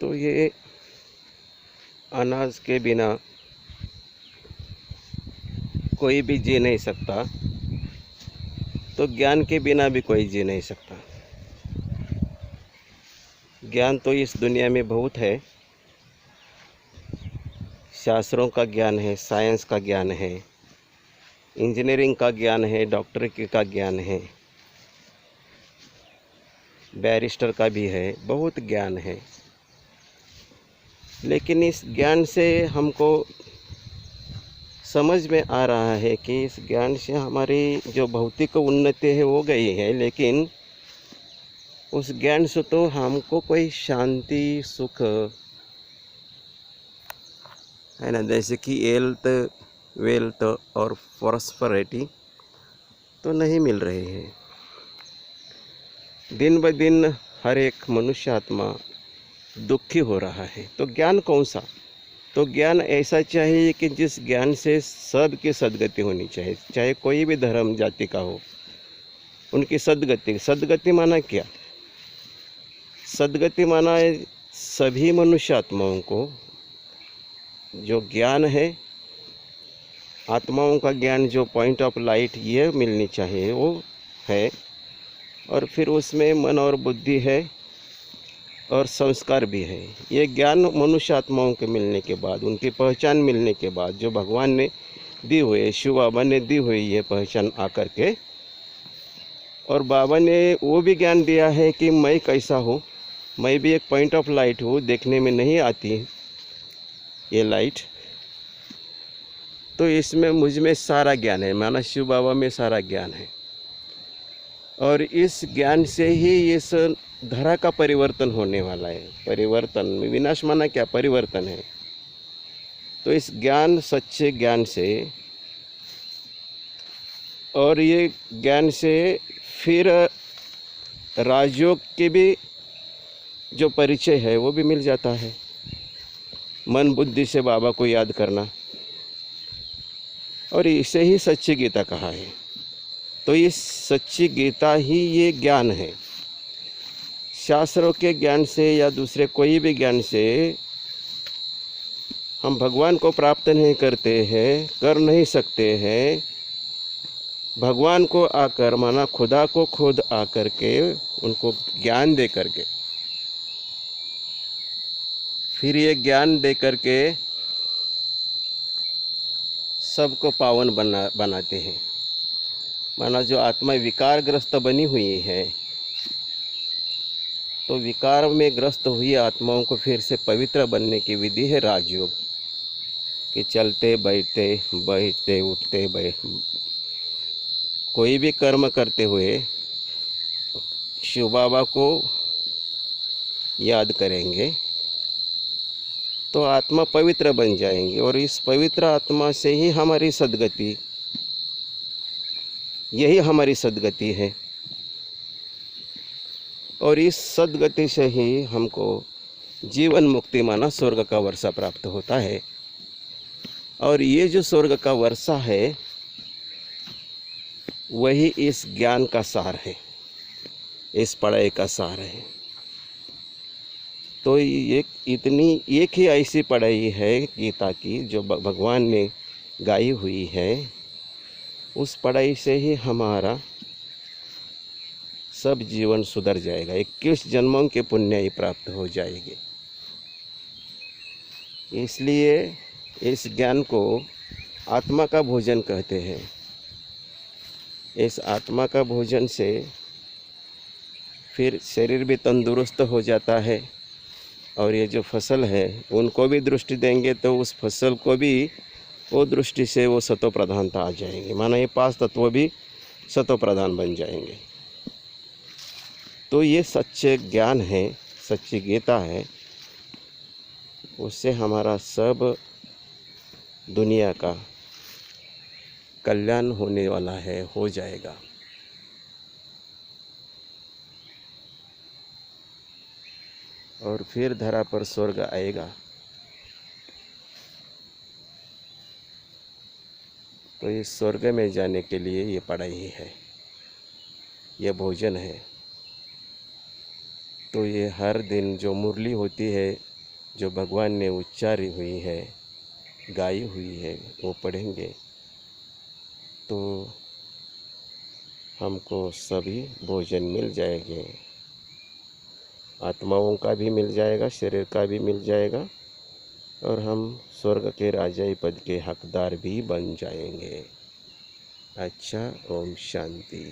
तो ये अनाज के बिना कोई भी जी नहीं सकता, तो ज्ञान के बिना भी कोई जी नहीं सकता। ज्ञान तो इस दुनिया में बहुत है, शास्त्रों का ज्ञान है, साइंस का ज्ञान है, इंजीनियरिंग का ज्ञान है, डॉक्टरी का ज्ञान है, बैरिस्टर का भी है, बहुत ज्ञान है। लेकिन इस ज्ञान से हमको समझ में आ रहा है कि इस ज्ञान से हमारी जो भौतिक उन्नति है वो गई है, लेकिन उस ज्ञान से तो हमको कोई शांति, सुख है ना, जैसे कि हेल्थ, वेल्थ और प्रॉस्पेरिटी तो नहीं मिल रही है। दिन ब दिन हर एक मनुष्य आत्मा दुखी हो रहा है। तो ज्ञान कौन सा? तो ज्ञान ऐसा चाहिए कि जिस ज्ञान से सबकी सद्गति होनी चाहिए, चाहे कोई भी धर्म जाति का हो, उनकी सद्गति। सद्गति माना क्या? सद्गति माना है सभी मनुष्य आत्माओं को जो ज्ञान है, आत्माओं का ज्ञान, जो पॉइंट ऑफ लाइट ये मिलनी चाहिए वो है, और फिर उसमें मन और बुद्धि है और संस्कार भी है। ये ज्ञान मनुष्य आत्माओं के मिलने के बाद, उनकी पहचान मिलने के बाद, जो भगवान ने दी हुई, शिव बाबा ने दी हुई ये पहचान आकर के, और बाबा ने वो भी ज्ञान दिया है कि मैं कैसा हूँ, मैं भी एक पॉइंट ऑफ लाइट हूँ, देखने में नहीं आती ये लाइट, तो इसमें मुझ में सारा ज्ञान है, माना शिव बाबा में सारा ज्ञान है। और इस ज्ञान से ही इस धरा का परिवर्तन होने वाला है। परिवर्तन, विनाश माना क्या? परिवर्तन है। तो इस ज्ञान, सच्चे ज्ञान से, और ये ज्ञान से फिर राजयोग के भी जो परिचय है वो भी मिल जाता है। मन बुद्धि से बाबा को याद करना, और इसे ही सच्ची गीता कहा है। तो इस सच्ची गीता ही ये ज्ञान है। शास्त्रों के ज्ञान से या दूसरे कोई भी ज्ञान से हम भगवान को प्राप्त नहीं करते हैं, कर नहीं सकते हैं। भगवान को आकर, माना खुदा को खुद आकर के, उनको ज्ञान दे करके, फिर ये ज्ञान दे करके सबको पावन बनाते हैं। माना जो आत्मा विकारग्रस्त बनी हुई है, तो विकार में ग्रस्त हुई आत्माओं को फिर से पवित्र बनने की विधि है राजयोग, कि चलते बैठते उठते कोई भी कर्म करते हुए शिव बाबा को याद करेंगे तो आत्मा पवित्र बन जाएंगी, और इस पवित्र आत्मा से ही हमारी सद्गति, यही हमारी सद्गति है। और इस सद्गति से ही हमको जीवन मुक्ति, माना स्वर्ग का वर्षा प्राप्त होता है। और ये जो स्वर्ग का वर्षा है वही इस ज्ञान का सार है, इस पढ़ाई का सार है। तो एक ही ऐसी पढ़ाई है गीता की जो भगवान ने गाई हुई है। उस पढ़ाई से ही हमारा सब जीवन सुधर जाएगा, 21 जन्मों के पुण्य ही प्राप्त हो जाएगी। इसलिए इस ज्ञान को आत्मा का भोजन कहते हैं। इस आत्मा का भोजन से फिर शरीर भी तंदुरुस्त हो जाता है, और ये जो फसल है उनको भी दृष्टि देंगे तो उस फसल को भी वो दृष्टि से वो सतो प्रधानता आ जाएंगे, माना ये 5 तत्व भी सतो प्रधान बन जाएंगे। तो ये सच्चे ज्ञान है, सच्ची गीता है, उससे हमारा सब दुनिया का कल्याण होने वाला है, हो जाएगा। और फिर धरा पर स्वर्ग आएगा। तो इस स्वर्ग में जाने के लिए ये पढ़ाई है, ये भोजन है। तो ये हर दिन जो मुरली होती है जो भगवान ने उच्चारी हुई है, गाई हुई है, वो पढ़ेंगे तो हमको सभी भोजन मिल जाएंगे। आत्माओं का भी मिल जाएगा, शरीर का भी मिल जाएगा, और हम स्वर्ग के राजाई पद के हकदार भी बन जाएंगे। अच्छा, ओम शांति।